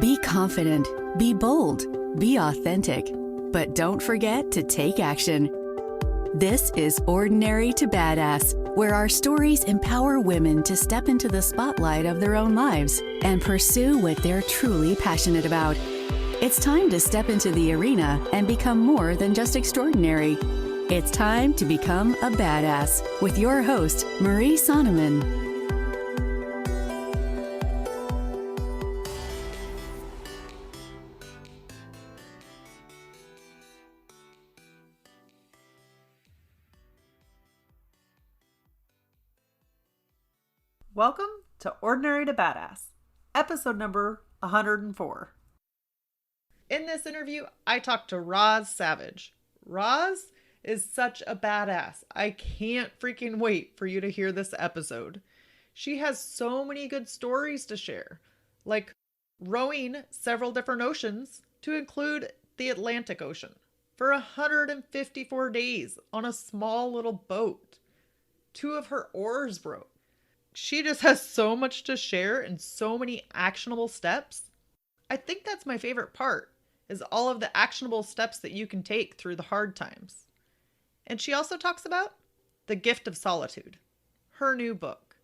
Be confident, be bold, be authentic, but don't forget to take action. This is Ordinary to Badass, where our stories empower women to step into the spotlight of their own lives and pursue what they're truly passionate about. It's time to step into the arena and become more than just extraordinary. It's time to become a badass with your host, Marie Sonneman. Welcome to Ordinary to Badass, episode number 104. In this interview, I talked to Roz Savage. Roz is such a badass. I can't freaking wait for you to hear this episode. She has so many good stories to share, like rowing several different oceans to include the Atlantic Ocean for 154 days on a small little boat. 2 of her oars broke. She just has so much to share and so many actionable steps. I think that's my favorite part, is all of the actionable steps that you can take through the hard times. And she also talks about The Gift of Solitude, her new book.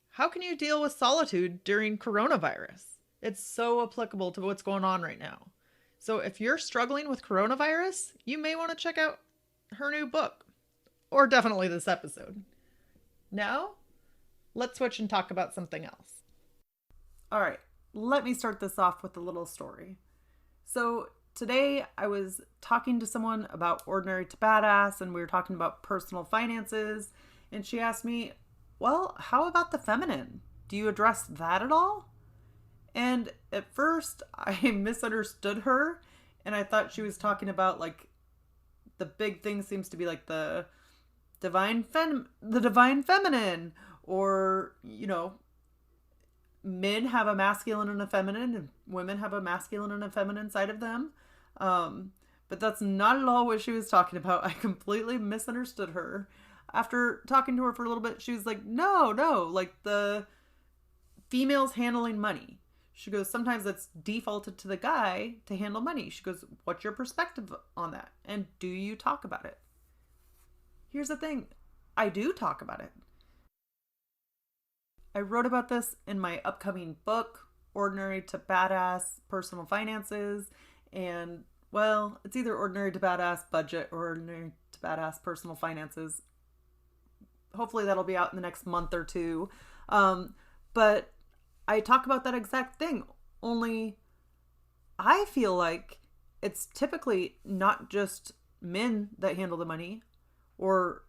How can you deal with solitude during coronavirus? It's so applicable to what's going on right now. So if you're struggling with coronavirus, you may want to check out her new book, or definitely this episode. Now, let's switch and talk about something else. All right, let me start this off with a little story. So today I was talking to someone about Ordinary to Badass, and we were talking about personal finances, and she asked me, well, how about the feminine? Do you address that at all? And at first I misunderstood her, and I thought she was talking about like the big thing seems to be like the divine feminine, or, you know, men have a masculine and a feminine, and women have a masculine and a feminine side of them. But that's not at all what she was talking about. I completely misunderstood her. After talking to her for a little bit, she was like, no, like the females handling money. She goes, sometimes it's defaulted to the guy to handle money. She goes, what's your perspective on that? And do you talk about it? Here's the thing. I do talk about it. I wrote about this in my upcoming book, Ordinary to Badass Personal Finances. And, well, it's either Ordinary to Badass Budget or Ordinary to Badass Personal Finances. Hopefully that'll be out in the next month or two. But I talk about that exact thing. Only I feel like it's typically not just men that handle the money, or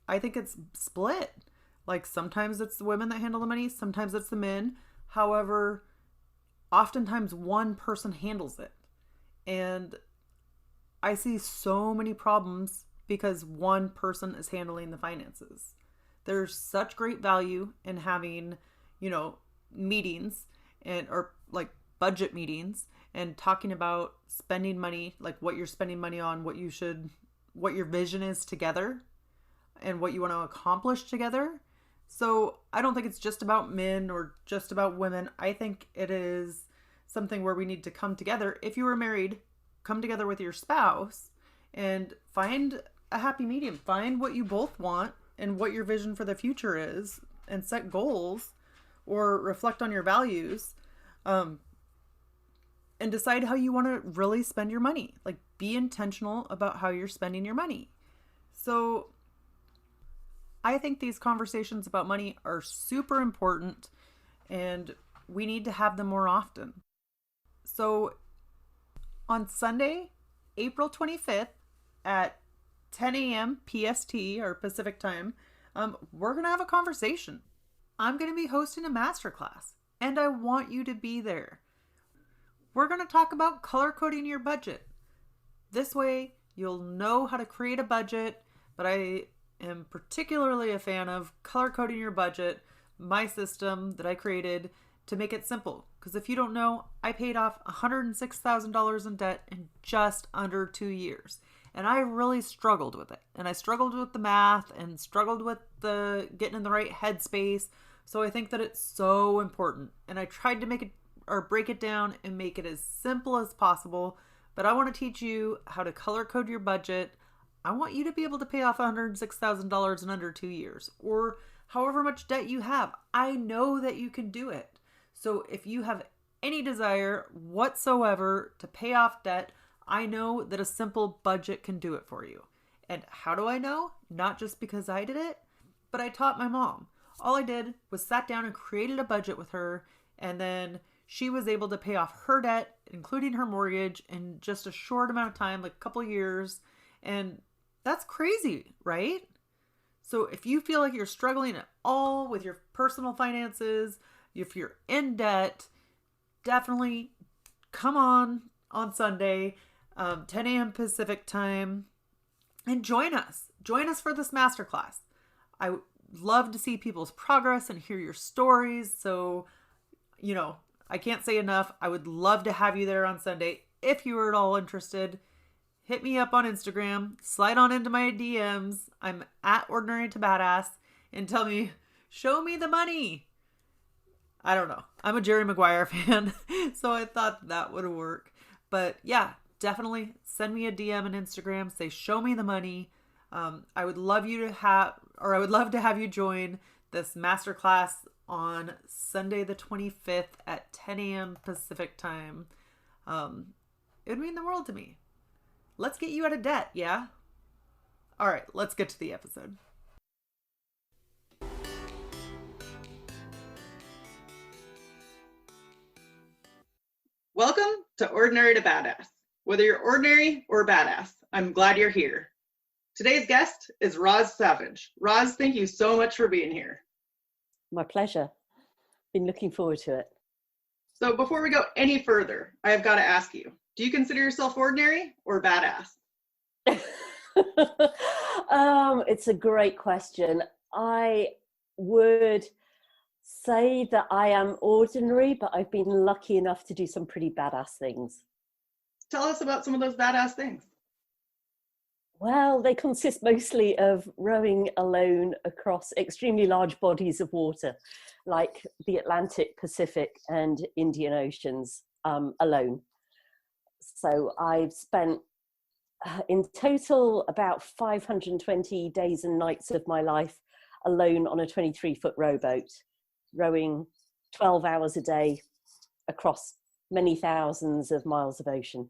I think it's split. Like sometimes it's the women that handle the money, sometimes it's the men. However, oftentimes one person handles it. And I see so many problems because one person is handling the finances. There's such great value in having, meetings or like budget meetings and talking about spending money, like what you're spending money on, what your vision is together and what you want to accomplish together. So I don't think it's just about men or just about women. I think it is something where we need to come together. If you are married, come together with your spouse and find a happy medium. Find what you both want and what your vision for the future is, and set goals or reflect on your values, and decide how you want to really spend your money. Like, be intentional about how you're spending your money. So I think these conversations about money are super important, and we need to have them more often. So on Sunday, April 25th at 10 a.m. PST or Pacific time, we're going to have a conversation. I'm going to be hosting a masterclass, and I want you to be there. We're going to talk about color coding your budget. This way, you'll know how to create a budget, but I am particularly a fan of color coding your budget, my system that I created to make it simple. Because if you don't know, I paid off $106,000 in debt in just under 2 years. And I really struggled with it. And I struggled with the math and struggled with the getting in the right headspace. So I think that it's so important. And I tried to make it or break it down and make it as simple as possible, but I want to teach you how to color code your budget. I want you to be able to pay off $106,000 in under 2 years, or however much debt you have. I know that you can do it. So if you have any desire whatsoever to pay off debt, I know that a simple budget can do it for you. And how do I know? Not just because I did it, but I taught my mom. All I did was sat down and created a budget with her, and then she was able to pay off her debt, including her mortgage, in just a short amount of time, like a couple years. And that's crazy, right? So if you feel like you're struggling at all with your personal finances, if you're in debt, definitely come on Sunday, 10 a.m. Pacific time, and join us. Join us for this masterclass. I would love to see people's progress and hear your stories. So, I can't say enough. I would love to have you there on Sunday. If you are at all interested, hit me up on Instagram, slide on into my DMs. I'm at Ordinary to Badass, and tell me, show me the money. I don't know. I'm a Jerry Maguire fan, so I thought that would work. But yeah, definitely send me a DM on Instagram. Say, show me the money. I would love to have you join this masterclass on Sunday the 25th at 10 a.m. Pacific time. It would mean the world to me. Let's get you out of debt, yeah? All right, let's get to the episode. Welcome to Ordinary to Badass. Whether you're ordinary or badass, I'm glad you're here. Today's guest is Roz Savage. Roz, thank you so much for being here. My pleasure. Been looking forward to it. So before we go any further, I have got to ask you, do you consider yourself ordinary or badass? It's a great question. I would say that I am ordinary, but I've been lucky enough to do some pretty badass things. Tell us about some of those badass things. Well, they consist mostly of rowing alone across extremely large bodies of water, like the Atlantic, Pacific, and Indian Oceans, alone. So I've spent in total about 520 days and nights of my life alone on a 23-foot rowboat, rowing 12 hours a day across many thousands of miles of ocean.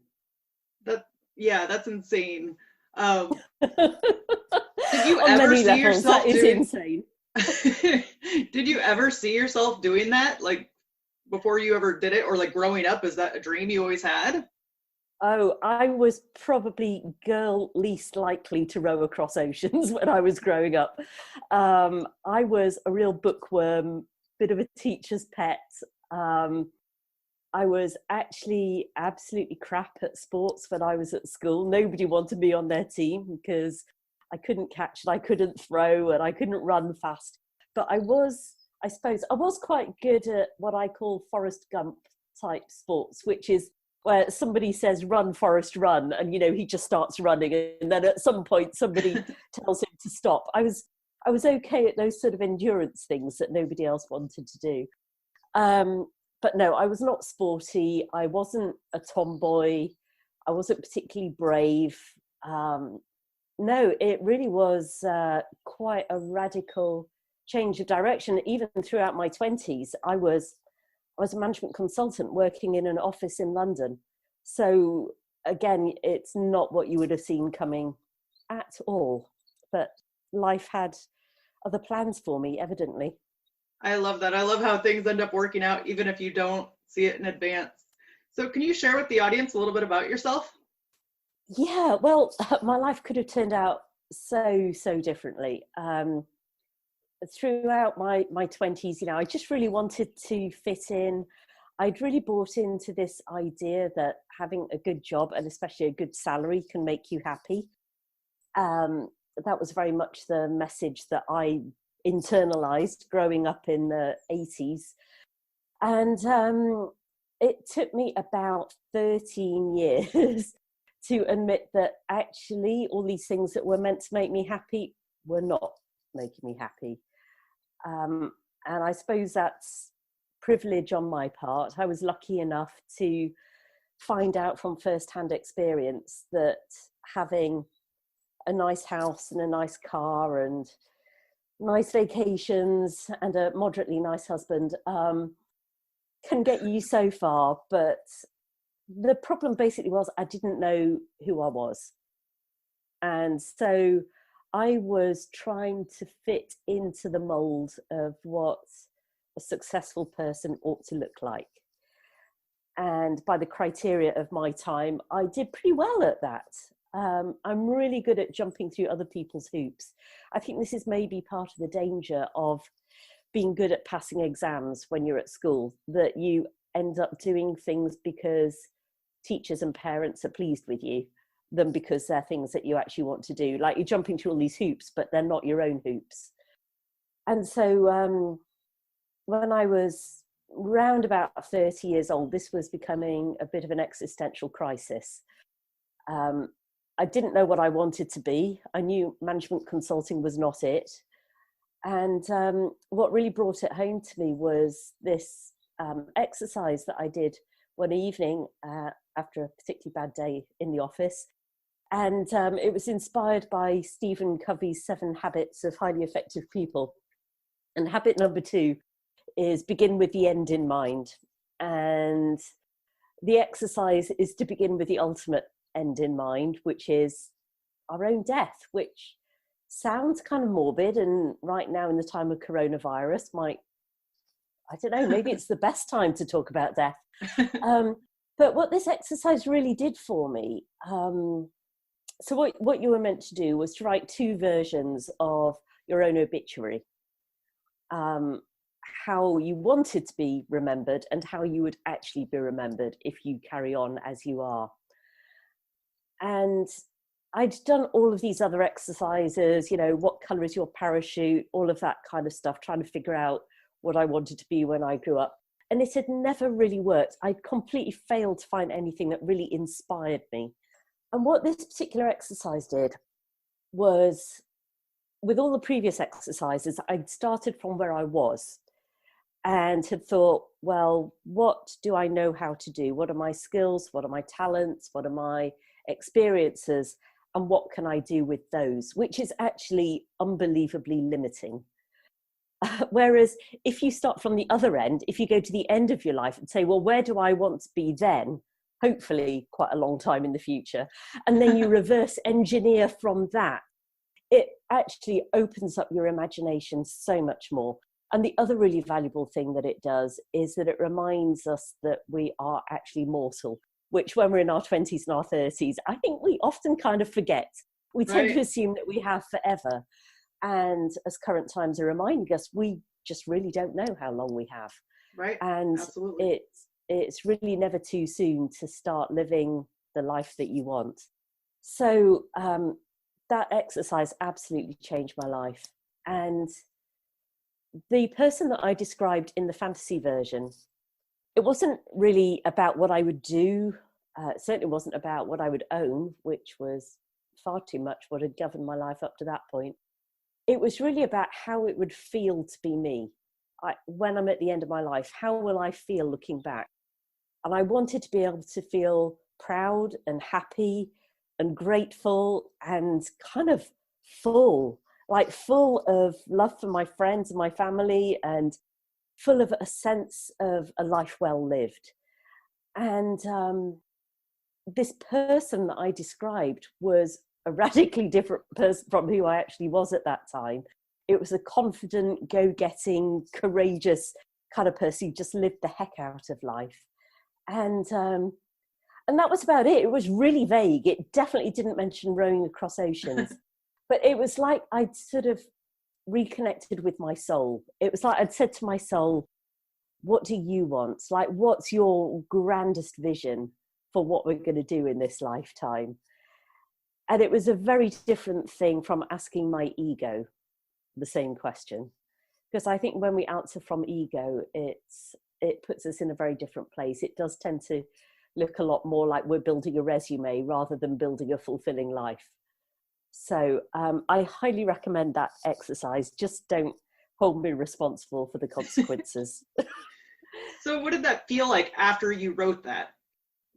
That's insane. Did you ever see yourself that is insane. Did you ever see yourself doing that, like before you ever did it, or like growing up? Is that a dream you always had? Oh, I was probably girl least likely to row across oceans when I was growing up. I was a real bookworm, bit of a teacher's pet. I was actually absolutely crap at sports when I was at school. Nobody wanted me on their team because I couldn't catch and I couldn't throw and I couldn't run fast. But I suppose I was quite good at what I call Forrest Gump type sports, which is where somebody says, run, Forrest, run. And, he just starts running. And then at some point, somebody tells him to stop. I was okay at those sort of endurance things that nobody else wanted to do. But no, I was not sporty. I wasn't a tomboy. I wasn't particularly brave. No, it really was quite a radical change of direction. Even throughout my 20s, I was a management consultant working in an office in London. So again, it's not what you would have seen coming at all. But life had other plans for me, evidently. I love that. I love how things end up working out, even if you don't see it in advance. So can you share with the audience a little bit about yourself? Yeah, well, my life could have turned out so differently. Throughout my 20s, I just really wanted to fit in. I'd really bought into this idea that having a good job and especially a good salary can make you happy. That was very much the message that I internalized growing up in the 80s. And it took me about 13 years to admit that actually all these things that were meant to make me happy were not making me happy. And I suppose that's privilege on my part. I was lucky enough to find out from first-hand experience that having a nice house and a nice car and nice vacations and a moderately nice husband can get you so far. But the problem basically was I didn't know who I was. And so I was trying to fit into the mold of what a successful person ought to look like. And by the criteria of my time, I did pretty well at that. I'm really good at jumping through other people's hoops. I think this is maybe part of the danger of being good at passing exams when you're at school, that you end up doing things because teachers and parents are pleased with you than because they're things that you actually want to do. Like, you're jumping through all these hoops, but they're not your own hoops. And so when I was round about 30 years old, this was becoming a bit of an existential crisis. I didn't know what I wanted to be. I knew management consulting was not it. And what really brought it home to me was this exercise that I did one evening after a particularly bad day in the office. And it was inspired by Stephen Covey's 7 Habits of Highly Effective People. And habit number 2 is begin with the end in mind. And the exercise is to begin with the ultimate end in mind, which is our own death, which sounds kind of morbid, and right now in the time of coronavirus might, I don't know, maybe it's the best time to talk about death. But what this exercise really did for me, so what you were meant to do was to write 2 versions of your own obituary. How you wanted to be remembered and how you would actually be remembered if you carry on as you are. And I'd done all of these other exercises, you know, what colour is your parachute, all of that kind of stuff, trying to figure out what I wanted to be when I grew up. And it had never really worked. I'd completely failed to find anything that really inspired me. And what this particular exercise did was, with all the previous exercises, I'd started from where I was and had thought, well, what do I know how to do? What are my skills? What are my talents? What are my experiences? And what can I do with those? Which is actually unbelievably limiting. Whereas if you start from the other end, if you go to the end of your life and say, well, where do I want to be then? Hopefully quite a long time in the future. And then you reverse engineer from that. It actually opens up your imagination so much more. And the other really valuable thing that it does is that it reminds us that we are actually mortal, which when we're in our 20s and our 30s, I think we often kind of forget. We tend to assume that we have forever. And as current times are reminding us, we just really don't know how long we have. Right. And absolutely. It's really never too soon to start living the life that you want. So that exercise absolutely changed my life. And the person that I described in the fantasy version, it wasn't really about what I would do. It certainly wasn't about what I would own, which was far too much what had governed my life up to that point. It was really about how it would feel to be me. When I'm at the end of my life, how will I feel looking back? And I wanted to be able to feel proud and happy and grateful and kind of full of love for my friends and my family, and full of a sense of a life well lived. And this person that I described was a radically different person from who I actually was at that time. It was a confident, go-getting, courageous kind of person who just lived the heck out of life. And that was about it. It was really vague. It definitely didn't mention rowing across oceans. But it was like I'd sort of reconnected with my soul. It was like I'd said to my soul, what do you want? Like, what's your grandest vision for what we're going to do in this lifetime? And it was a very different thing from asking my ego the same question. Because I think when we answer from ego, it puts us in a very different place. It does tend to look a lot more like we're building a resume rather than building a fulfilling life. So I highly recommend that exercise. Just don't hold me responsible for the consequences. So what did that feel like after you wrote that?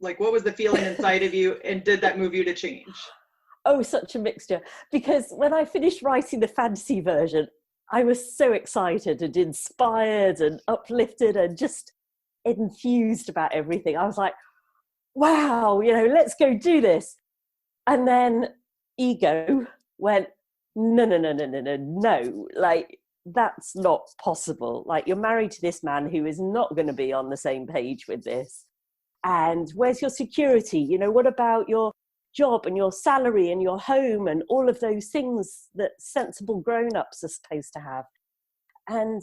Like, what was the feeling inside of you, and did that move you to change? Oh, such a mixture. Because when I finished writing the fantasy version, I was so excited and inspired and uplifted and just enthused about everything. I was like, wow, let's go do this. And then ego went, no. Like, that's not possible. Like, you're married to this man who is not going to be on the same page with this. And where's your security? What about your job and your salary and your home and all of those things that sensible grown-ups are supposed to have? And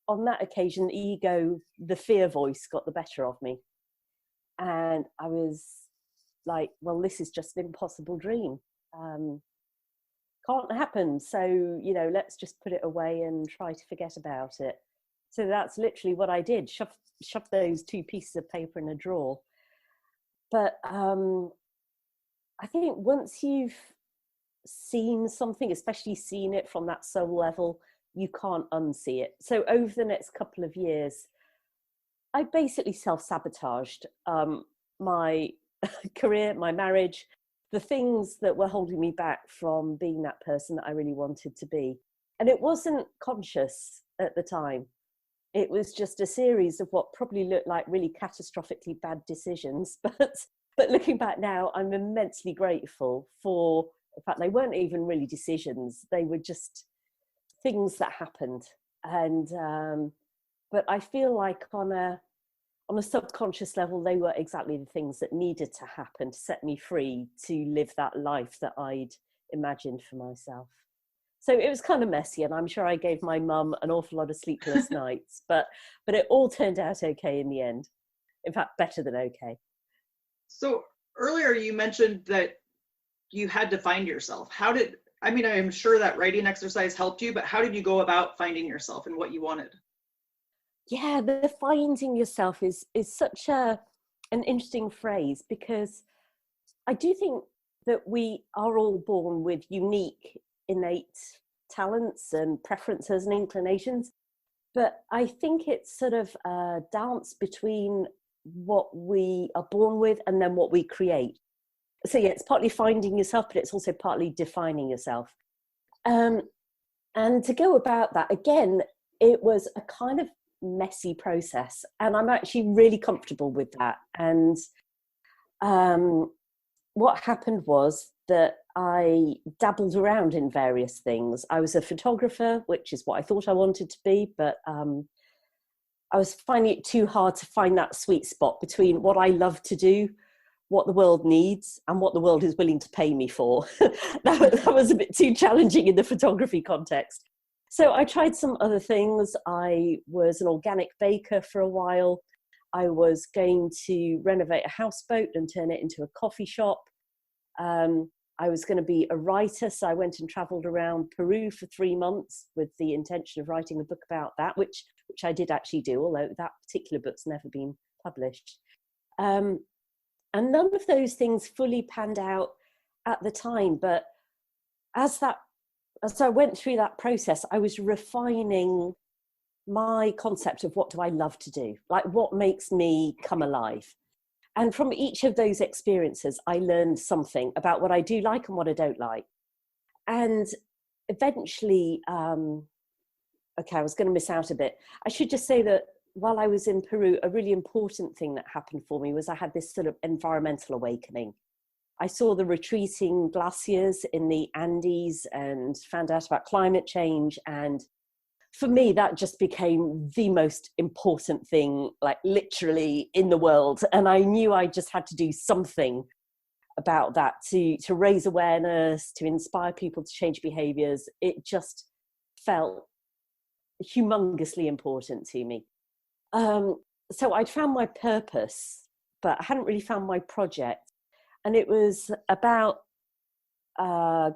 on that occasion, ego, the fear voice, got the better of me. And I was like, well, this is just an impossible dream. Can't happen. So, let's just put it away and try to forget about it. So that's literally what I did. Shove those 2 pieces of paper in a drawer. But I think once you've seen something, especially seen it from that soul level, you can't unsee it. So over the next couple of years, I basically self-sabotaged my career, my marriage, the things that were holding me back from being that person that I really wanted to be. And it wasn't conscious at the time. It was just a series of what probably looked like really catastrophically bad decisions. But looking back now, I'm immensely grateful for, in fact, they weren't even really decisions. They were just things that happened. And, but I feel like on a subconscious level, they were exactly the things that needed to happen to set me free to live that life that I'd imagined for myself. So it was kind of messy, and I'm sure I gave my mum an awful lot of sleepless nights, but it all turned out okay in the end. In fact, better than okay. So earlier you mentioned that you had to find yourself. I'm sure that writing exercise helped you, but how did you go about finding yourself and what you wanted? Yeah, the finding yourself is such an interesting phrase, because I do think that we are all born with unique, innate talents and preferences and inclinations. But I think it's sort of a dance between what we are born with and then what we create. So yeah, it's partly finding yourself, but it's also partly defining yourself. And to go about that, again, it was a kind of messy process, and I'm actually really comfortable with that. And what happened was that I dabbled around in various things. I was a photographer, which is what I thought I wanted to be, but I was finding it too hard to find that sweet spot between what I love to do, what the world needs, and what the world is willing to pay me for. that was a bit too challenging in the photography context. So I tried some other things. I was an organic baker for a while. I was going to renovate a houseboat and turn it into a coffee shop. I was going to be a writer, so I went and travelled around Peru for 3 months with the intention of writing a book about that, which I did actually do, although that particular book's never been published. And none of those things fully panned out at the time, but as I went through that process, I was refining my concept of what do I love to do, like what makes me come alive. And from each of those experiences, I learned something about what I do like and what I don't like. And eventually, okay, I was going to miss out a bit. I should just say that while I was in Peru, a really important thing that happened for me was I had this sort of environmental awakening. I saw the retreating glaciers in the Andes and found out about climate change. And for me, that just became the most important thing, like literally in the world. And I knew I just had to do something about that to raise awareness, to inspire people to change behaviors. It just felt humongously important to me. So I'd found my purpose, but I hadn't really found my project. And it was about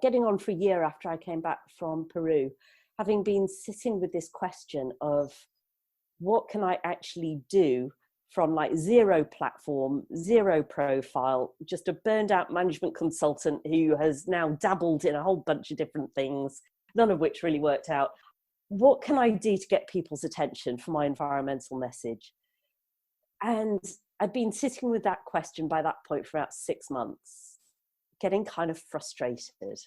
getting on for a year after I came back from Peru, having been sitting with this question of what can I actually do from like zero platform, zero profile, just a burned out management consultant who has now dabbled in a whole bunch of different things, none of which really worked out. what can I do to get people's attention for my environmental message? And I'd been sitting with that question by that point for about 6 months, getting kind of frustrated,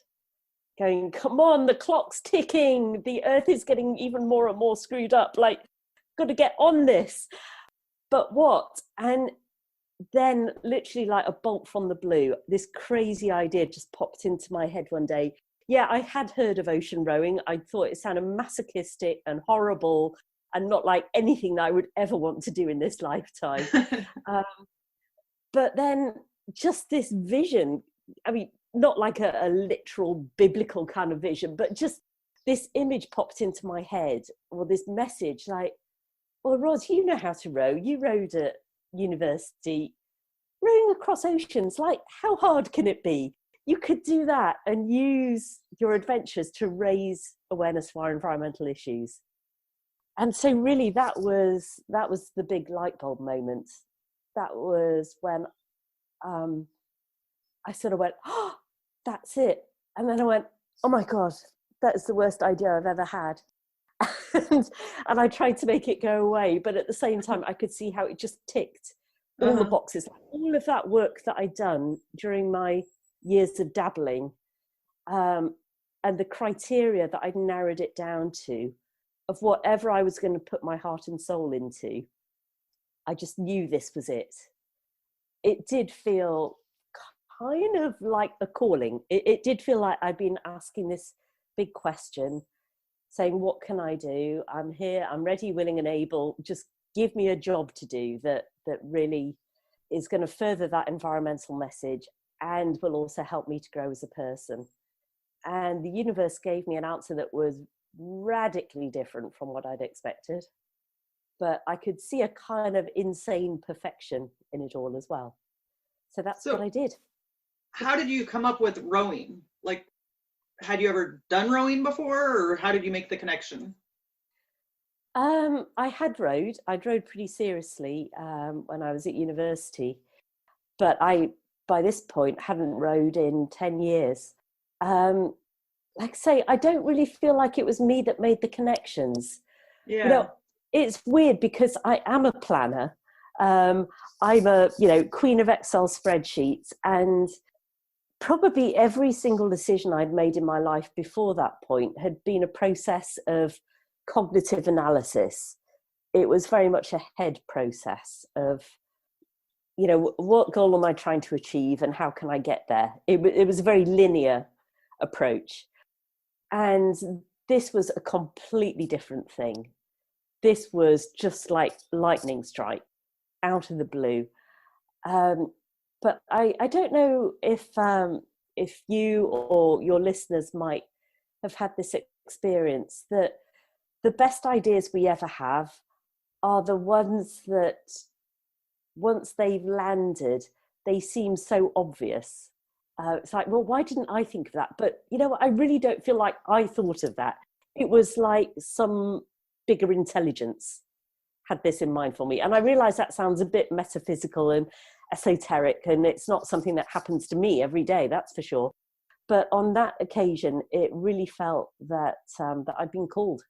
going, come on, the clock's ticking, the earth is getting even more and more screwed up, like, got to get on this. But what? And then literally like a bolt from the blue, this crazy idea just popped into my head one day. Yeah, I had heard of ocean rowing. I thought it sounded masochistic and horrible and not like anything that I would ever want to do in this lifetime. But then just this vision, I mean, not like a literal biblical kind of vision, but just this image popped into my head, or this message like, well, Roz, you know how to row. You rowed at university. Rowing across oceans, like, how hard can it be? You could do that and use your adventures to raise awareness for our environmental issues. And so really that was the big light bulb moment. That was when I sort of went, oh, that's it. And then I went, oh my God, that is the worst idea I've ever had. and I tried to make it go away, but at the same time I could see how it just ticked all the boxes. All of that work that I'd done during my years of dabbling, and the criteria that I'd narrowed it down to, of whatever I was going to put my heart and soul into, I just knew this was it. It did feel kind of like a calling. It did feel like I'd been asking this big question, saying, what can I do? I'm here, I'm ready, willing and able. Just give me a job to do that really is going to further that environmental message and will also help me to grow as a person. And the universe gave me an answer that was radically different from what I'd expected. But I could see a kind of insane perfection in it all as well. So that's what I did. How did you come up with rowing? Like, had you ever done rowing before, or how did you make the connection? I had rowed. I'd rowed pretty seriously when I was at university, but I, by this point, hadn't rowed in 10 years. Like I say, I don't really feel like it was me that made the connections. Yeah. You know, it's weird because I am a planner. I'm a, queen of Excel spreadsheets, and probably every single decision I'd made in my life before that point had been a process of cognitive analysis. It was very much a head process of, what goal am I trying to achieve and how can I get there? It was a very linear approach. And this was a completely different thing. This was just like lightning strike out of the blue. But I don't know if you or your listeners might have had this experience, that the best ideas we ever have are the ones that once they've landed, they seem so obvious. It's like, well, why didn't I think of that? But you know what? I really don't feel like I thought of that. It was like some bigger intelligence had this in mind for me. And I realize that sounds a bit metaphysical and esoteric, and it's not something that happens to me every day, that's for sure. But on that occasion, it really felt that that I'd been called.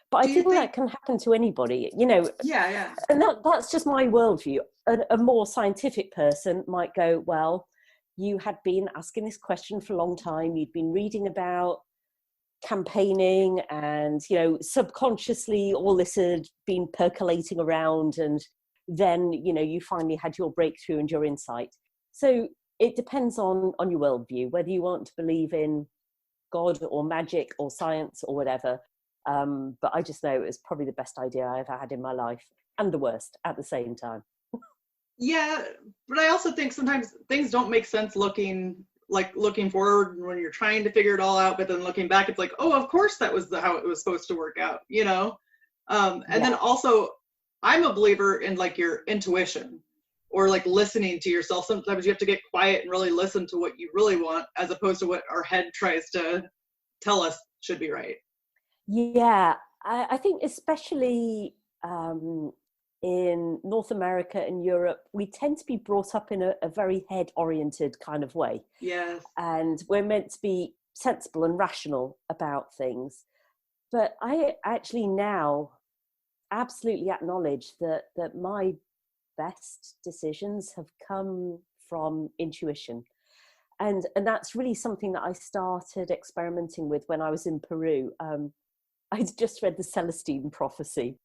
But I think that can happen to anybody, Yeah. And that's just my worldview. A more scientific person might go, well, you had been asking this question for a long time. You'd been reading about campaigning and, subconsciously all this had been percolating around, and then, you finally had your breakthrough and your insight. So it depends on your worldview, whether you want to believe in God or magic or science or whatever. But I just know it was probably the best idea I ever had in my life, and the worst at the same time. Yeah, but I also think sometimes things don't make sense looking forward when you're trying to figure it all out, but then looking back, it's like, oh, of course that was how it was supposed to work out, Then also, I'm a believer in like your intuition, or like listening to yourself. Sometimes you have to get quiet and really listen to what you really want, as opposed to what our head tries to tell us should be right. Yeah, I think especially in North America and Europe, we tend to be brought up in a very head-oriented kind of way. Yes. And we're meant to be sensible and rational about things. But I actually now absolutely acknowledge that my best decisions have come from intuition. And that's really something that I started experimenting with when I was in Peru. I'd just read the Celestine Prophecy,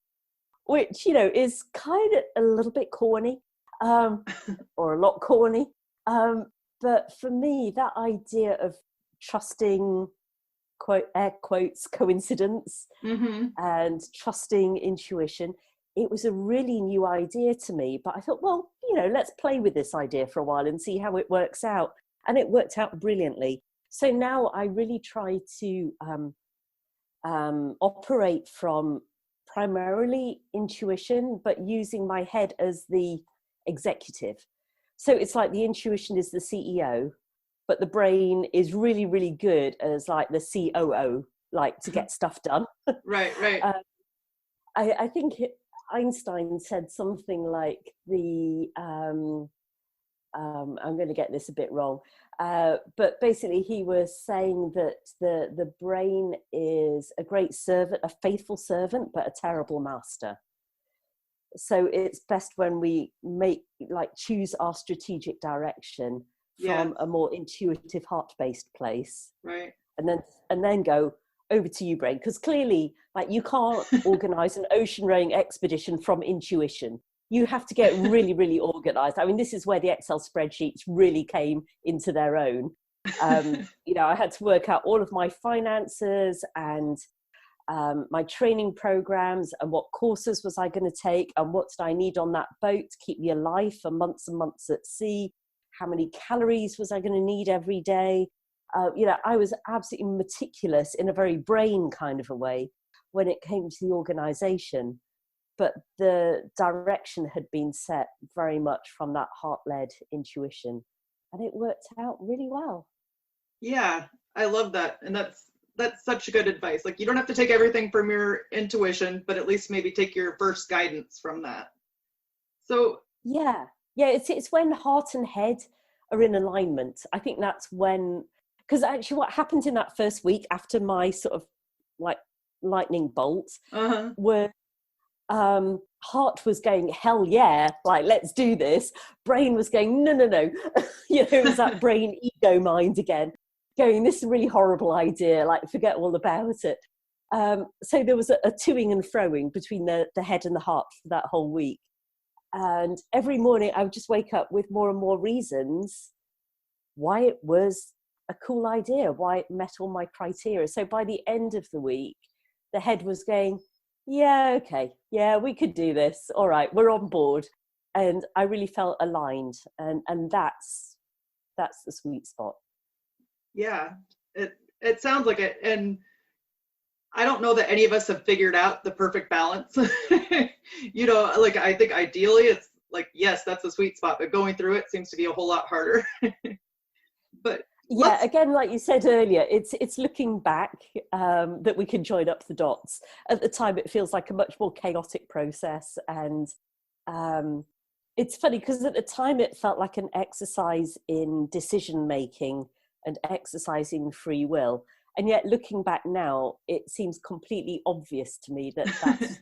which, you know, is kind of a little bit corny, or a lot corny. But for me, that idea of trusting, quote, air quotes, coincidence, and trusting intuition, it was a really new idea to me. But I thought, well, you know, let's play with this idea for a while and see how it works out. And it worked out brilliantly. So now I really try to operate from primarily intuition, but using my head as the executive. So it's like the intuition is the CEO, but the brain is really, really good as like the COO, like to get stuff done. Right. I think Einstein said something like I'm going to get this a bit wrong, but basically he was saying that the brain is a great servant, a faithful servant, but a terrible master. So it's best when we choose our strategic direction from a more intuitive, heart-based place, right? And then go, over to you, brain, because clearly, like, you can't organize an ocean rowing expedition from intuition. You have to get really, really organized. I mean, this is where the Excel spreadsheets really came into their own. You know, I had to work out all of my finances and my training programs and what courses was I going to take and what did I need on that boat to keep me alive for months and months at sea. How many calories was I going to need every day? You know, I was absolutely meticulous in a very brain kind of a way when it came to the organization. But the direction had been set very much from that heart-led intuition. And it worked out really well. Yeah, I love that. And that's such good advice. Like, you don't have to take everything from your intuition, but at least maybe take your first guidance from that. So yeah, it's when heart and head are in alignment. I think that's when, because actually what happened in that first week after my sort of like lightning bolt were heart was going, hell yeah, like, let's do this. Brain was going, no. You know, it was that brain ego mind again going, this is a really horrible idea, like, forget all about it. So there was a toing and froing between the head and the heart for that whole week. And every morning I would just wake up with more and more reasons why it was a cool idea, why it met all my criteria. So by the end of the week, the head was going, yeah, okay, yeah, we could do this. All right, we're on board. And I really felt aligned. And that's the sweet spot. Yeah, it sounds like it. And I don't know that any of us have figured out the perfect balance. You know, like, I think ideally it's like, yes, that's the sweet spot, but going through it seems to be a whole lot harder. But yeah, again, like you said earlier, it's looking back that we can join up the dots. At the time, it feels like a much more chaotic process. And it's funny because at the time it felt like an exercise in decision making and exercising free will. And yet looking back now, it seems completely obvious to me that that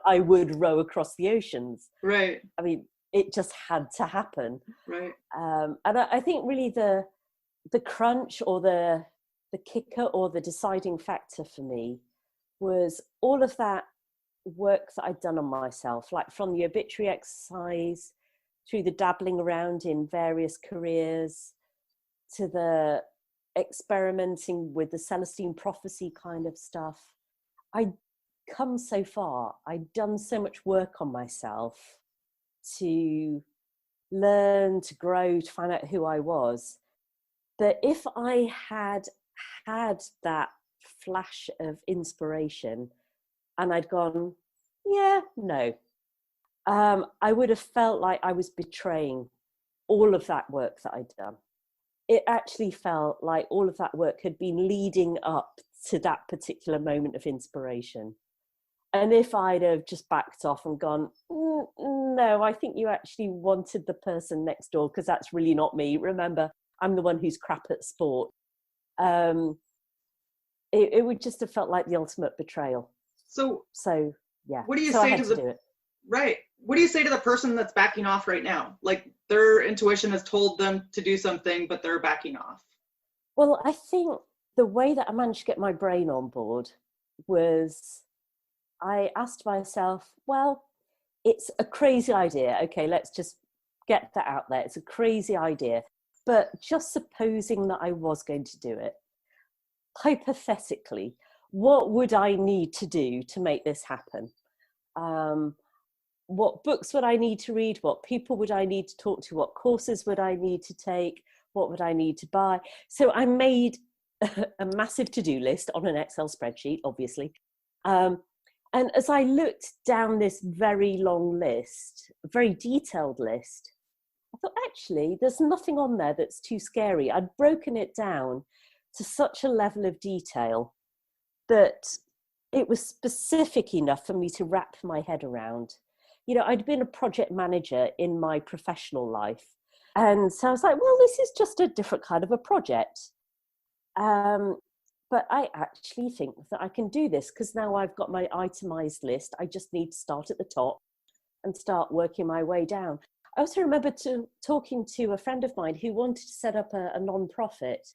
I would row across the oceans. Right. I mean, it just had to happen. Right. And I think really the crunch or the kicker or the deciding factor for me was all of that work that I'd done on myself, like from the obituary exercise through the dabbling around in various careers to the experimenting with the Celestine Prophecy kind of stuff. I'd come so far. I'd done so much work on myself to learn, to grow, to find out who I was, that if I had that flash of inspiration and I'd gone, yeah, no, I would have felt like I was betraying all of that work that I'd done. It actually felt like all of that work had been leading up to that particular moment of inspiration. And if I'd have just backed off and gone, no, I think you actually wanted the person next door because that's really not me. Remember, I'm the one who's crap at sport. It it would just have felt like the ultimate betrayal. So yeah, what do you so say I had to do it. Right. What do you say to the person that's backing off right now? Like their intuition has told them to do something, but they're backing off. Well, I think the way that I managed to get my brain on board was I asked myself, well, it's a crazy idea. Okay, let's just get that out there. It's a crazy idea. But just supposing that I was going to do it, hypothetically, what would I need to do to make this happen? What books would I need to read? What people would I need to talk to? What courses would I need to take? What would I need to buy? So I made a massive to-do list on an Excel spreadsheet, obviously. And as I looked down this very long list, a very detailed list, I thought, actually, there's nothing on there that's too scary. I'd broken it down to such a level of detail that it was specific enough for me to wrap my head around. You know, I'd been a project manager in my professional life. And so I was like, well, this is just a different kind of a project. But I actually think that I can do this because now I've got my itemized list. I just need to start at the top and start working my way down. I also remember talking to a friend of mine who wanted to set up a non-profit.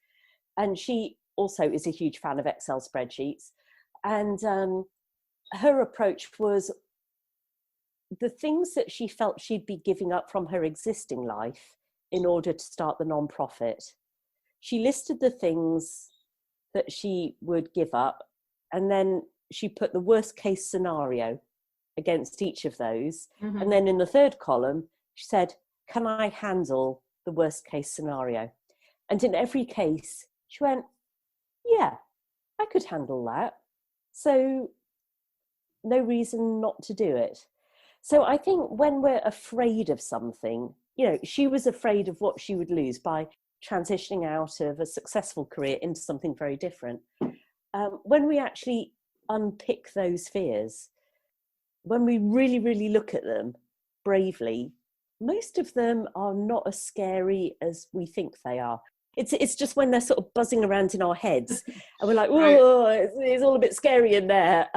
And she also is a huge fan of Excel spreadsheets. And her approach was the things that she felt she'd be giving up from her existing life in order to start the non-profit. She listed the things that she would give up, and then she put the worst case scenario against each of those. Mm-hmm. And then in the third column, she said, can I handle the worst case scenario? And in every case, she went, yeah, I could handle that. So no reason not to do it. So I think when we're afraid of something, you know, she was afraid of what she would lose by transitioning out of a successful career into something very different. When we actually unpick those fears, when we really, really look at them bravely, most of them are not as scary as we think they are. It's just when they're sort of buzzing around in our heads and we're like, whoa, right. It's all a bit scary in there.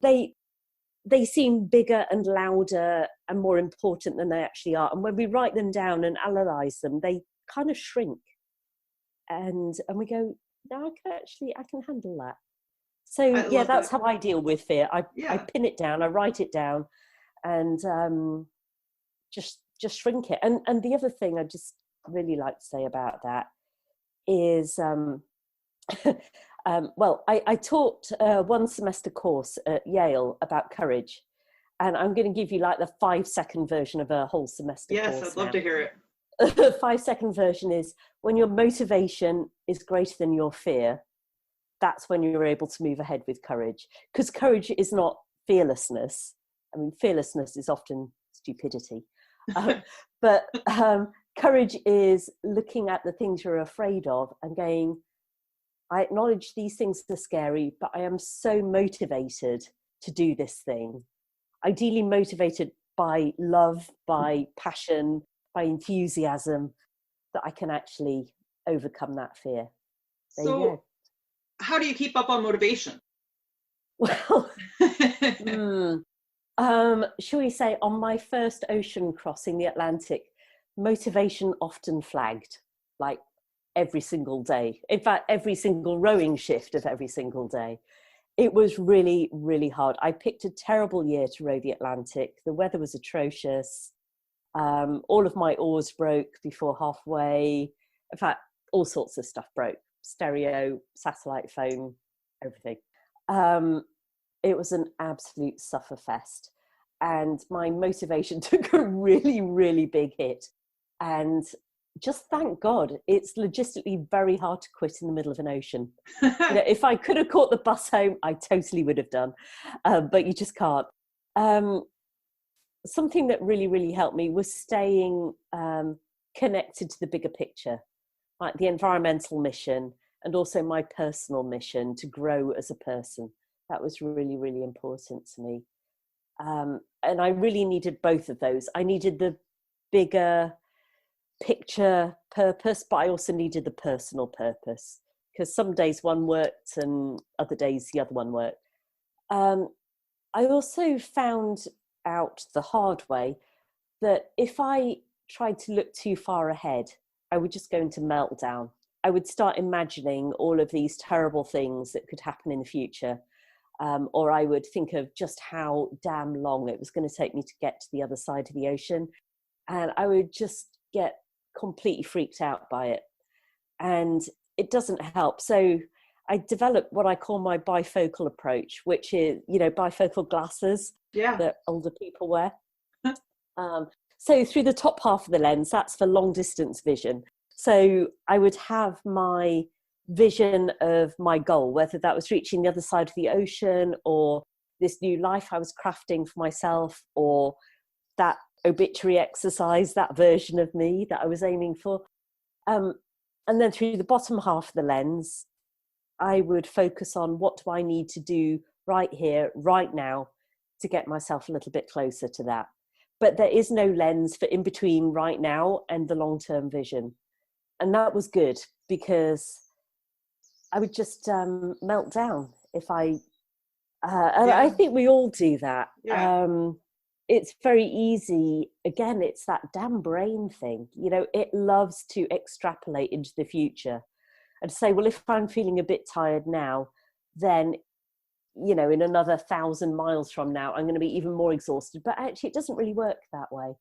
They seem bigger and louder and more important than they actually are. And when we write them down and analyze them, they kind of shrink. And we go, no, I can handle that. So yeah, that's how I deal with fear. I pin it down, I write it down, and just shrink it. And the other thing I just really like to say about that is, well, I taught a 1 semester course at Yale about courage, and I'm going to give you like the 5-second version of a whole semester course. Yes, I'd love to hear it. The 5-second version is, when your motivation is greater than your fear, that's when you're able to move ahead with courage. Because courage is not fearlessness. I mean, fearlessness is often stupidity. But courage is looking at the things you're afraid of and going, I acknowledge these things are scary, but I am so motivated to do this thing. Ideally motivated by love, by passion, by enthusiasm, that I can actually overcome that fear. There you go. How do you keep up on motivation? Well, shall we say, on my first ocean crossing the Atlantic, motivation often flagged, like every single day. In fact, every single rowing shift of every single day. It was really, really hard. I picked a terrible year to row the Atlantic. The weather was atrocious. All of my oars broke before halfway. In fact, all sorts of stuff broke. Stereo, satellite phone, everything. It was an absolute sufferfest. And my motivation took a really, really big hit. And just thank God, it's logistically very hard to quit in the middle of an ocean. You know, if I could have caught the bus home, I totally would have done. But you just can't. Something that really, really helped me was staying connected to the bigger picture, like the environmental mission and also my personal mission to grow as a person. That was really, really important to me. And I really needed both of those. I needed the bigger picture purpose, but I also needed the personal purpose, because some days one worked and other days the other one worked. I also found out the hard way that if I tried to look too far ahead, I would just go into meltdown. I would start imagining all of these terrible things that could happen in the future. Or I would think of just how damn long it was going to take me to get to the other side of the ocean. And I would just get completely freaked out by it. And it doesn't help. So I developed what I call my bifocal approach, which is, bifocal glasses that older people wear. So through the top half of the lens, that's for long distance vision. So I would have my vision of my goal, whether that was reaching the other side of the ocean or this new life I was crafting for myself, or that obituary exercise, that version of me that I was aiming for. And then through the bottom half of the lens, I would focus on what do I need to do right here, right now, to get myself a little bit closer to that. But there is no lens for in between right now and the long-term vision. And that was good because I would just melt down if I think we all do that. It's very easy. Again, it's that damn brain thing. It loves to extrapolate into the future and say, well, if I'm feeling a bit tired now, then, in another 1,000 miles from now, I'm going to be even more exhausted. But actually, it doesn't really work that way.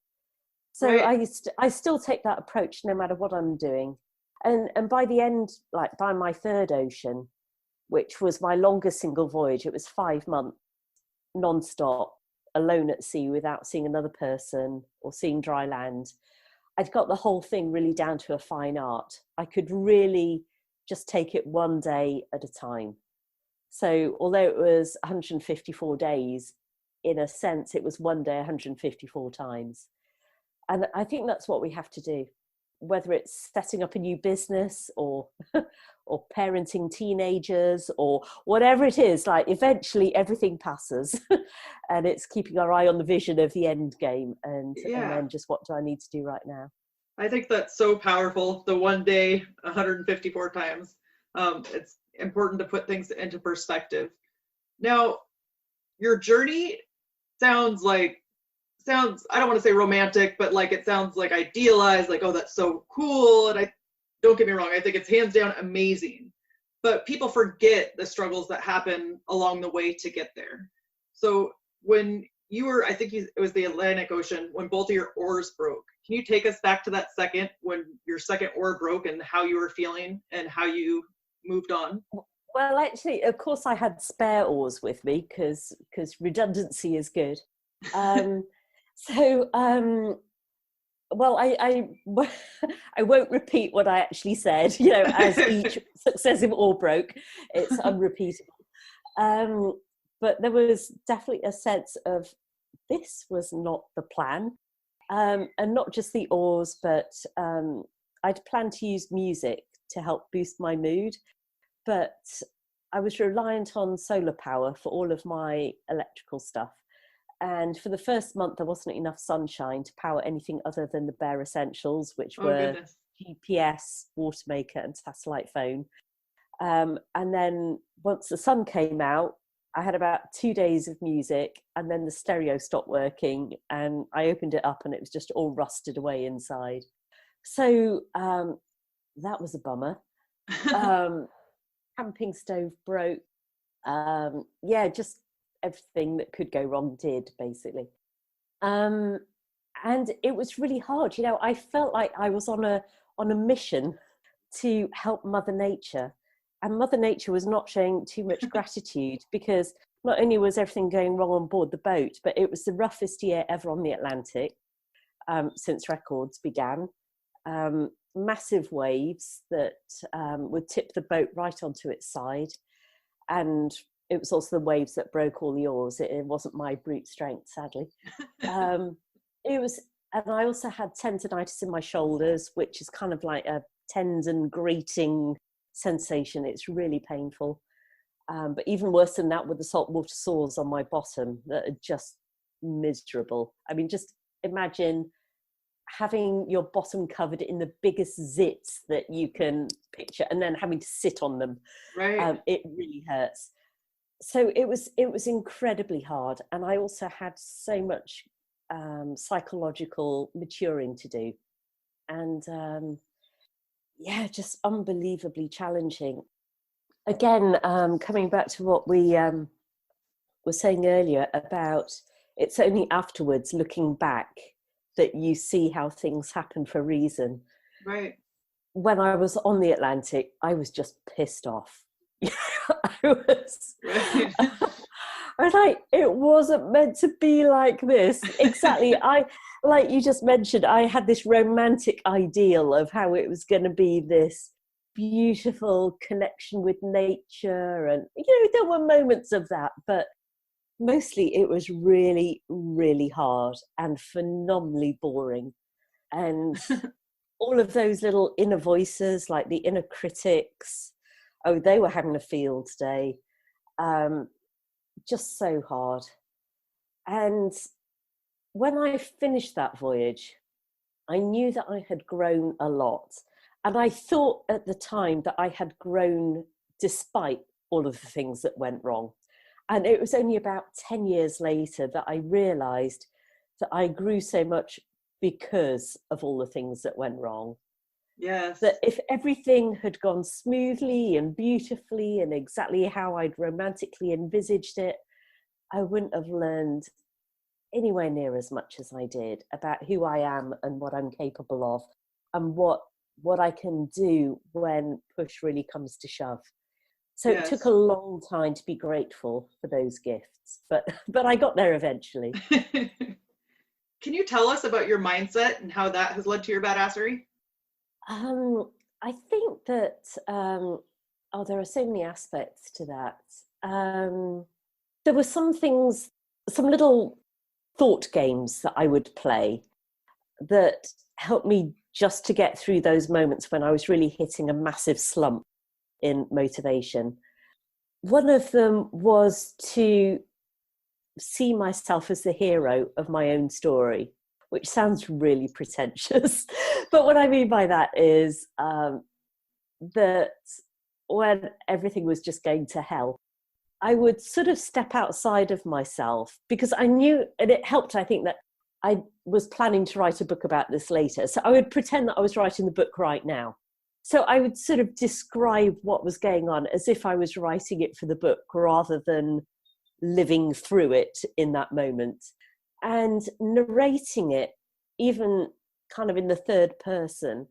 So I still take that approach no matter what I'm doing. And by the end, like by my third ocean, which was my longest single voyage, it was 5 months non-stop, alone at sea without seeing another person or seeing dry land. I'd got the whole thing really down to a fine art. I could really just take it one day at a time. So although it was 154 days, in a sense, it was one day 154 times. And I think that's what we have to do, whether it's setting up a new business or or parenting teenagers or whatever it is. Like, eventually everything passes and it's keeping our eye on the vision of the end game and then just what do I need to do right now. I think that's so powerful, the one day 154 times. It's important to put things into perspective. Now, your journey sounds, I don't want to say romantic, but like it sounds like idealized, like, oh, that's so cool. And don't get me wrong, I think it's hands down amazing. But people forget the struggles that happen along the way to get there. So when you were, I think it was the Atlantic Ocean, when both of your oars broke, can you take us back to that second when your second oar broke and how you were feeling and how you moved on? Well, actually, of course, I had spare oars with me because redundancy is good. Well, I won't repeat what I actually said, as each successive oar broke. It's unrepeatable. But there was definitely a sense of this was not the plan. And not just the oars, but I'd planned to use music to help boost my mood. But I was reliant on solar power for all of my electrical stuff. And for the first month, there wasn't enough sunshine to power anything other than the bare essentials, which were GPS, water maker, and satellite phone. And then once the sun came out, I had about 2 days of music, and then the stereo stopped working, and I opened it up, and it was just all rusted away inside. So that was a bummer. Camping stove broke. Just everything that could go wrong did, basically. And it was really hard. I felt like I was on a mission to help Mother Nature, and Mother Nature was not showing too much gratitude because not only was everything going wrong on board the boat, but it was the roughest year ever on the Atlantic since records began. Massive waves that would tip the boat right onto its side, and it was also the waves that broke all the oars. It wasn't my brute strength, sadly. It was, and I also had tendonitis in my shoulders, which is kind of like a tendon grating sensation. It's really painful. But even worse than that, with the saltwater sores on my bottom that are just miserable. I mean, just imagine having your bottom covered in the biggest zits that you can picture, and then having to sit on them. Right. It really hurts. So it was incredibly hard, and I also had so much psychological maturing to do, and just unbelievably challenging. Again, coming back to what we were saying earlier about it's only afterwards, looking back, that you see how things happen for a reason. Right. When I was on the Atlantic, I was just pissed off. I was like, it wasn't meant to be like this. Exactly. Like you just mentioned, I had this romantic ideal of how it was going to be this beautiful connection with nature. And, there were moments of that, but mostly it was really, really hard and phenomenally boring. And all of those little inner voices, like the inner critics, they were having a field day. Just so hard. And when I finished that voyage, I knew that I had grown a lot. And I thought at the time that I had grown despite all of the things that went wrong. And it was only about 10 years later that I realized that I grew so much because of all the things that went wrong. Yes. That if everything had gone smoothly and beautifully and exactly how I'd romantically envisaged it, I wouldn't have learned anywhere near as much as I did about who I am and what I'm capable of, and what I can do when push really comes to shove. So Yes. It took a long time to be grateful for those gifts, but I got there eventually. Can you tell us about your mindset and how that has led to your badassery? I think that there are so many aspects to that. There were some things, some little thought games that I would play that helped me just to get through those moments when I was really hitting a massive slump in motivation. One of them was to see myself as the hero of my own story, which sounds really pretentious. But what I mean by that is that when everything was just going to hell, I would sort of step outside of myself, because I knew, and it helped, I think, that I was planning to write a book about this later. So I would pretend that I was writing the book right now. So I would sort of describe what was going on as if I was writing it for the book rather than living through it in that moment. And narrating it, even kind of in the third person,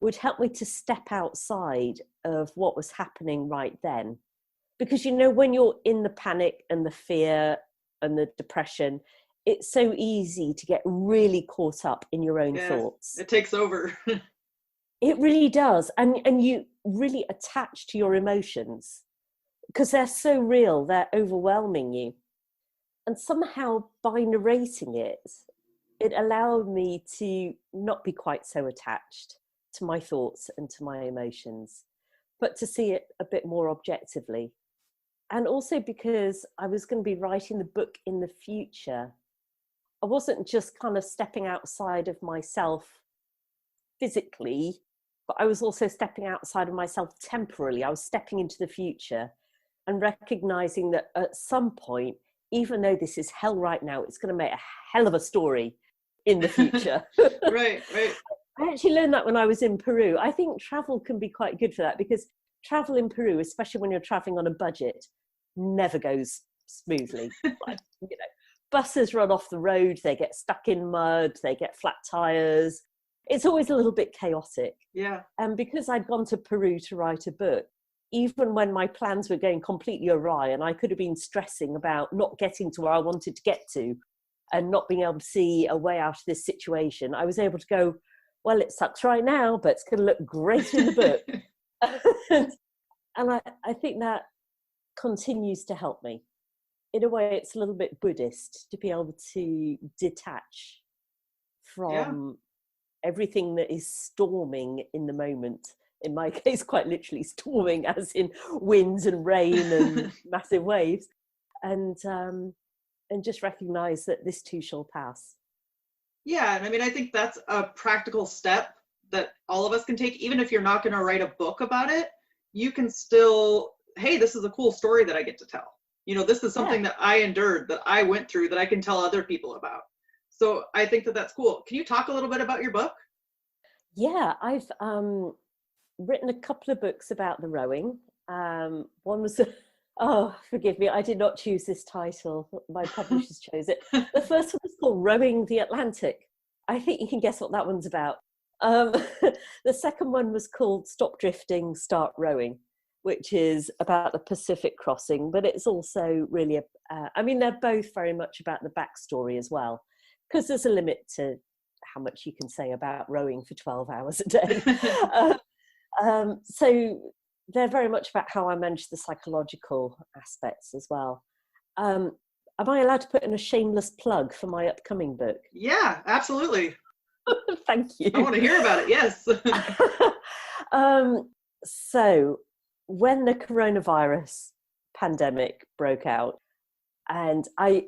would help me to step outside of what was happening right then. Because, when you're in the panic and the fear and the depression, it's so easy to get really caught up in your own thoughts. It takes over. It really does. And you really attach to your emotions because they're so real, they're overwhelming you. And somehow by narrating it, it allowed me to not be quite so attached to my thoughts and to my emotions, but to see it a bit more objectively. And also because I was going to be writing the book in the future, I wasn't just kind of stepping outside of myself physically, but I was also stepping outside of myself temporarily. I was stepping into the future and recognizing that at some point, even though this is hell right now, it's going to make a hell of a story in the future. Right. I actually learned that when I was in Peru. I think travel can be quite good for that, because travel in Peru, especially when you're traveling on a budget, never goes smoothly. Buses run off the road, they get stuck in mud, they get flat tires. It's always a little bit chaotic. Yeah. And because I'd gone to Peru to write a book, even when my plans were going completely awry and I could have been stressing about not getting to where I wanted to get to and not being able to see a way out of this situation, I was able to go, well, it sucks right now, but it's going to look great in the book. And I think that continues to help me. In a way, it's a little bit Buddhist to be able to detach from everything that is storming in the moment. In my case, quite literally storming, as in winds and rain and massive waves, and just recognize that this too shall pass. Yeah, and I mean, I think that's a practical step that all of us can take. Even if you're not going to write a book about it, you can still, hey, this is a cool story that I get to tell. This is Yeah. something that I endured, that I went through, that I can tell other people about. So I think that that's cool. Can you talk a little bit about your book? Yeah, I've written a couple of books about the rowing. One was, oh, forgive me, I did not choose this title. My publishers chose it. The first one was called Rowing the Atlantic. I think you can guess what that one's about. The second one was called Stop Drifting, Start Rowing, which is about the Pacific crossing, but it's also really, I mean, they're both very much about the backstory as well, because there's a limit to how much you can say about rowing for 12 hours a day. So they're very much about how I manage the psychological aspects as well. Am I allowed to put in a shameless plug for my upcoming book? Yeah, absolutely. Thank you. I want to hear about it. Yes. So when the coronavirus pandemic broke out, and I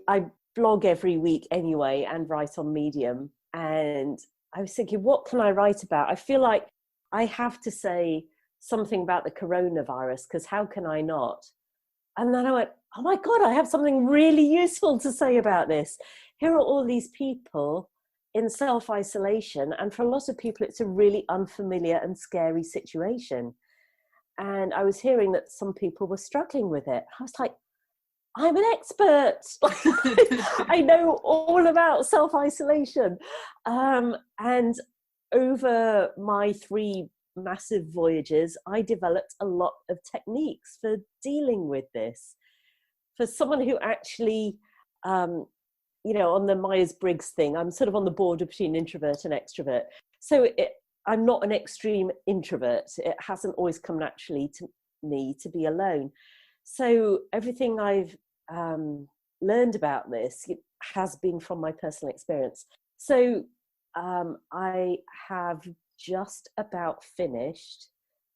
blog every week anyway and write on Medium, and I was thinking, what can I write about? I feel like I have to say something about the coronavirus, because how can I not? And then I went, oh my God, I have something really useful to say about this. Here are all these people in self-isolation, and for a lot of people, it's a really unfamiliar and scary situation. And I was hearing that some people were struggling with it. I was like, I'm an expert. I know all about self-isolation. And over my 3 massive voyages, I developed a lot of techniques for dealing with this. For someone who actually, on the Myers-Briggs thing, I'm sort of on the border between introvert and extrovert. So I'm not an extreme introvert. It hasn't always come naturally to me to be alone. So everything I've learned about this has been from my personal experience. So I have just about finished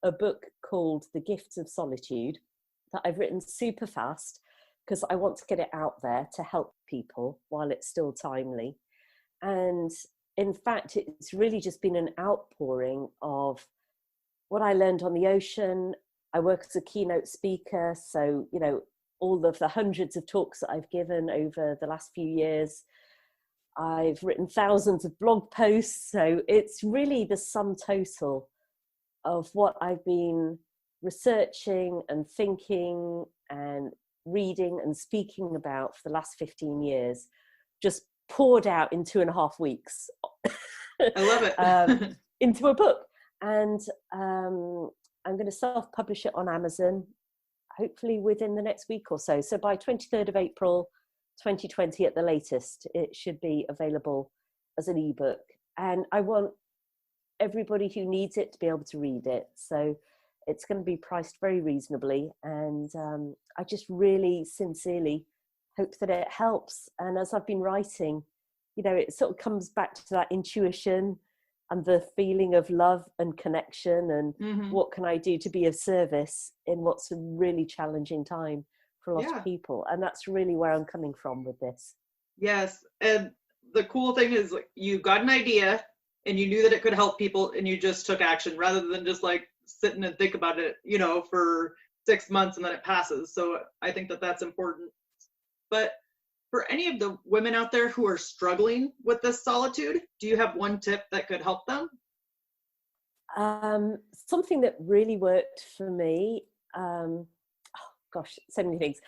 a book called The Gifts of Solitude that I've written super fast, because I want to get it out there to help people while it's still timely. And in fact, it's really just been an outpouring of what I learned on the ocean. I work as a keynote speaker, so, all of the hundreds of talks that I've given over the last few years. I've written thousands of blog posts, so it's really the sum total of what I've been researching and thinking and reading and speaking about for the last 15 years, just poured out in 2.5 weeks. I love it. Into a book. And I'm going to self-publish it on Amazon, hopefully within the next week or so. So by 23rd of April, 2020 at the latest, it should be available as an ebook. And I want everybody who needs it to be able to read it. So it's going to be priced very reasonably. And I just really sincerely hope that it helps. And as I've been writing, it sort of comes back to that intuition and the feeling of love and connection, and what can I do to be of service in what's a really challenging time for a lot of people. And that's really where I'm coming from with this. Yes. And the cool thing is, like, you got an idea and you knew that it could help people, and you just took action rather than just like sitting and think about it, for 6 months and then it passes. So I think that that's important. But for any of the women out there who are struggling with this solitude, do you have one tip that could help them? Something that really worked for me, oh gosh, so many things.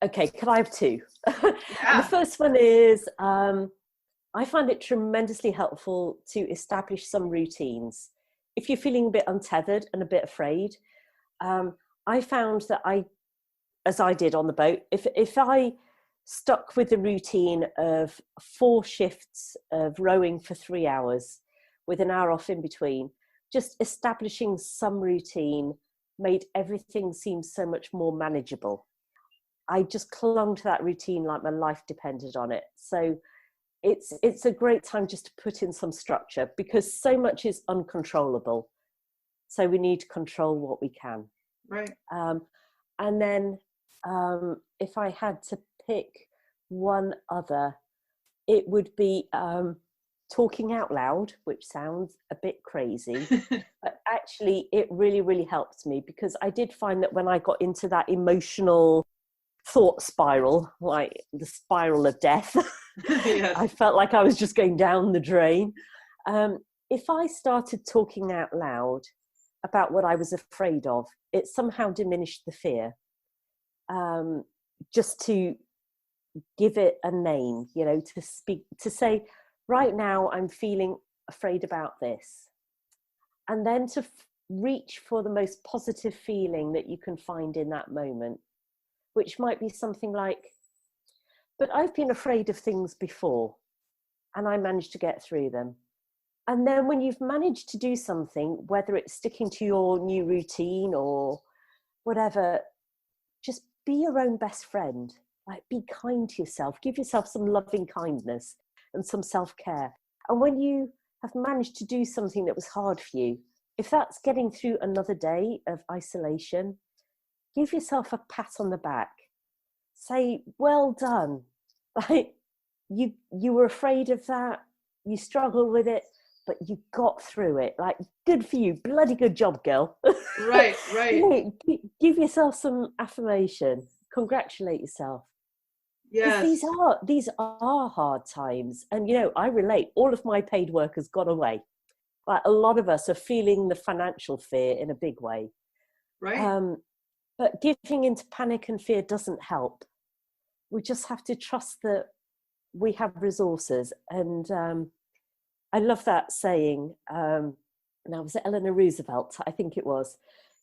Okay, can I have 2? Yeah. The first one is, I find it tremendously helpful to establish some routines. If you're feeling a bit untethered and a bit afraid, I found that as I did on the boat, if I stuck with the routine of 4 shifts of rowing for 3 hours with an hour off in between, just establishing some routine made everything seem so much more manageable. I just clung to that routine like my life depended on it. So it's a great time just to put in some structure, because so much is uncontrollable. So we need to control what we can. Right. And then if I had to pick one other, it would be talking out loud, which sounds a bit crazy, but actually it really, really helped me, because I did find that when I got into that emotional thought spiral, like the spiral of death, Yes. I felt like I was just going down the drain. If I started talking out loud about what I was afraid of, it somehow diminished the fear. Just to give it a name, you know, to say, right now I'm feeling afraid about this. And then to reach for the most positive feeling that you can find in that moment, which might be something like, but I've been afraid of things before and I managed to get through them. And then when you've managed to do something, whether it's sticking to your new routine or whatever, just be your own best friend. Like, be kind to yourself, give yourself some loving kindness and some self-care. And when you have managed to do something that was hard for you, if that's getting through another day of isolation, give yourself a pat on the back. Say, well done. Like, you were afraid of that, you struggled with it, but you got through it. Like, good for you, bloody good job, girl. Right. You know, give yourself some affirmation, congratulate yourself. Yes. Because these are hard times. And, you know, I relate. All of my paid work has gone away. Like, a lot of us are feeling the financial fear in a big way. Right. But giving into panic and fear doesn't help. We just have to trust that we have resources. And I love that saying. Now, was it Eleanor Roosevelt? I think it was,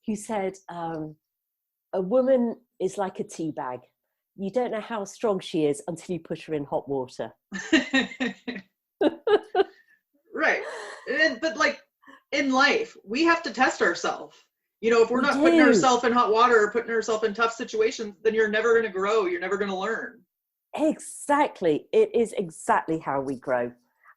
who said, a woman is like a tea bag. You don't know how strong she is until you put her in hot water. Right. But like in life, we have to test ourselves. You know, if we're not putting ourselves in hot water or putting ourselves in tough situations, then you're never going to grow. You're never going to learn. Exactly. It is exactly how we grow.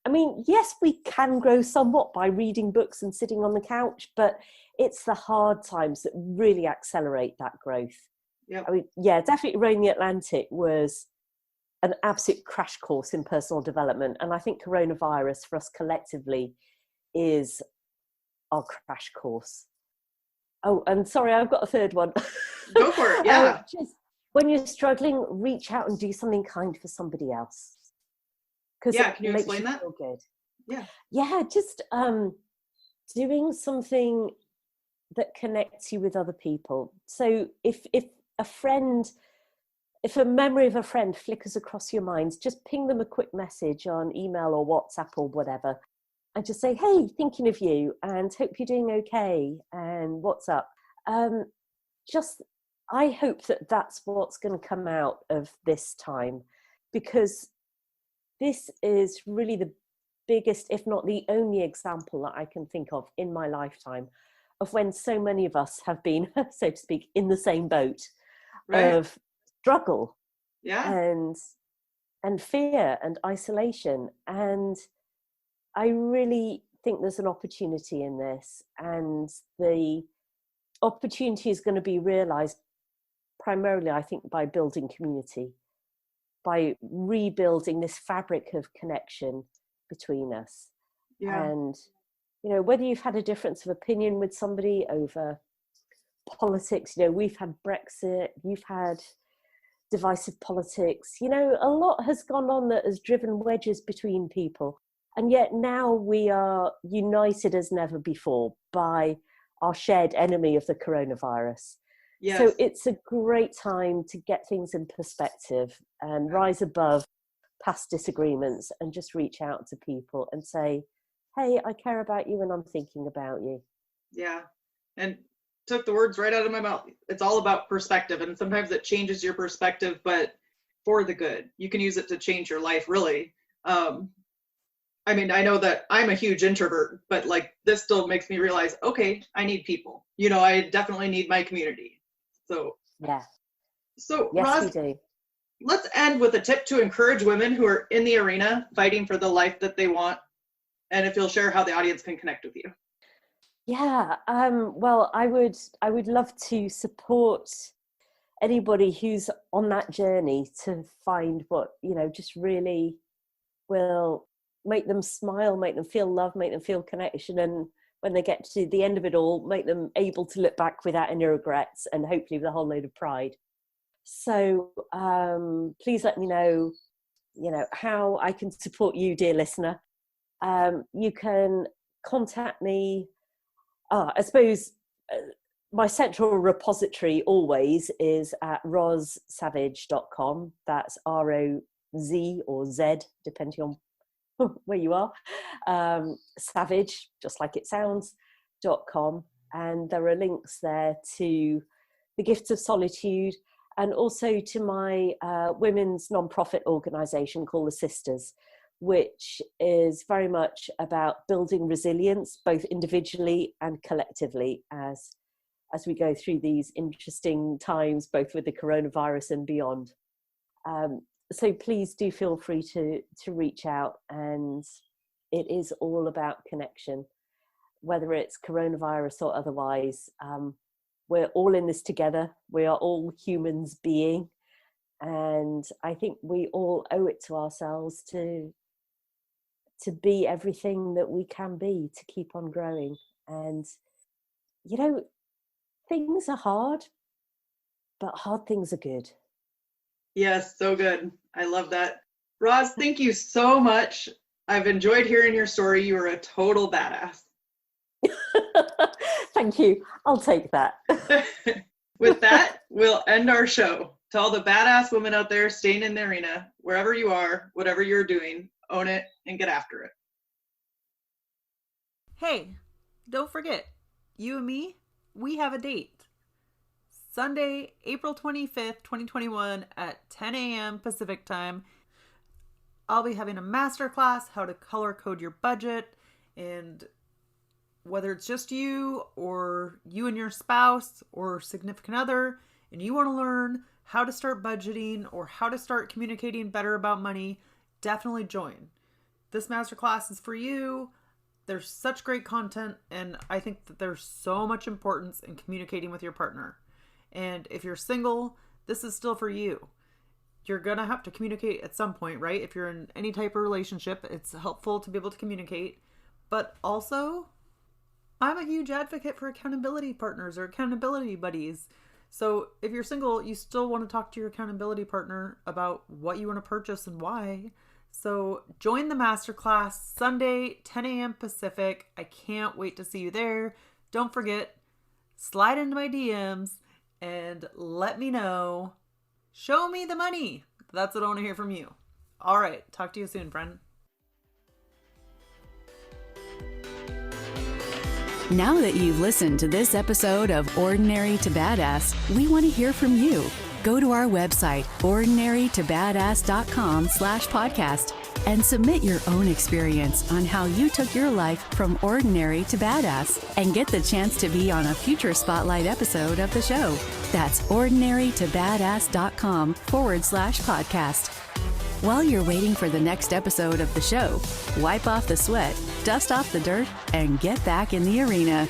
I mean, yes, we can grow somewhat by reading books and sitting on the couch, but it's the hard times that really accelerate that growth. Yep. I mean, yeah, definitely Rowing the Atlantic was an absolute crash course in personal development. And I think coronavirus for us collectively is our crash course. Oh, and sorry, I've got a third one. Go for it. Yeah. Just when you're struggling, reach out and do something kind for somebody else. Yeah, can you explain that? Feel good. Yeah, just doing something that connects you with other people. So if a memory of a friend flickers across your mind, just ping them a quick message on email or WhatsApp or whatever, and just say, hey, thinking of you and hope you're doing okay and what's up. I hope that that's what's going to come out of this time, because this is really the biggest, if not the only example that I can think of in my lifetime of when so many of us have been, so to speak, in the same boat of struggle and fear and isolation. And I really think there's an opportunity in this, and the opportunity is going to be realized primarily, I think, by building community, by rebuilding this fabric of connection between us. And, you know, whether you've had a difference of opinion with somebody over politics, you know, we've had Brexit, you've had divisive politics, you know, a lot has gone on that has driven wedges between people. And yet now we are united as never before by our shared enemy of the coronavirus. Yes. So it's a great time to get things in perspective and rise above past disagreements and just reach out to people and say, hey, I care about you and I'm thinking about you. Yeah. And took the words right out of my mouth. It's all about perspective, and sometimes it changes your perspective, but for the good. You can use it to change your life, really. I mean, I know that I'm a huge introvert, but like this still makes me realize, okay, I need people. You know, I definitely need my community. So yeah. So yes, Roz, we do. Let's end with a tip to encourage women who are in the arena fighting for the life that they want, and if you'll share how the audience can connect with you. Yeah, well, I would love to support anybody who's on that journey to find what, you know, just really will make them smile, make them feel love, make them feel connection. And when they get to the end of it all, make them able to look back without any regrets and hopefully with a whole load of pride. So please let me know, how I can support you, dear listener. You can contact me. I suppose my central repository always is at rozsavage.com. That's R-O-Z or Z, depending on where you are. Savage, just like it sounds, .com. And there are links there to the Gifts of Solitude and also to my women's non-profit organisation called the Sisters, which is very much about building resilience, both individually and collectively, as we go through these interesting times, both with the coronavirus and beyond. So please do feel free to reach out, and it is all about connection, whether it's coronavirus or otherwise. We're all in this together. We are all humans being, and I think we all owe it to ourselves to be everything that we can be, to keep on growing. And, things are hard, but hard things are good. Yes, so good. I love that. Roz, thank you so much. I've enjoyed hearing your story. You are a total badass. Thank you. I'll take that. With that, we'll end our show. To all the badass women out there staying in the arena, wherever you are, whatever you're doing, own it and get after it. Hey, don't forget, you and me, we have a date. Sunday, April 25th, 2021 at 10 a.m. Pacific time. I'll be having a masterclass, how to color code your budget, and whether it's just you or you and your spouse or significant other, and you want to learn how to start budgeting or how to start communicating better about money, definitely join. This masterclass is for you. There's such great content, and I think that there's so much importance in communicating with your partner. And if you're single, this is still for you. You're going to have to communicate at some point, right? If you're in any type of relationship, it's helpful to be able to communicate. But also, I'm a huge advocate for accountability partners or accountability buddies. So if you're single, you still want to talk to your accountability partner about what you want to purchase and why. So join the masterclass Sunday, 10 a.m. Pacific. I can't wait to see you there. Don't forget, slide into my DMs and let me know. Show me the money. That's what I want to hear from you. All right. Talk to you soon, friend. Now that you've listened to this episode of Ordinary to Badass, we want to hear from you. Go to our website, ordinarytobadass.com/podcast, and submit your own experience on how you took your life from ordinary to badass and get the chance to be on a future spotlight episode of the show. That's ordinarytobadass.com/podcast. While you're waiting for the next episode of the show, wipe off the sweat, dust off the dirt, and get back in the arena.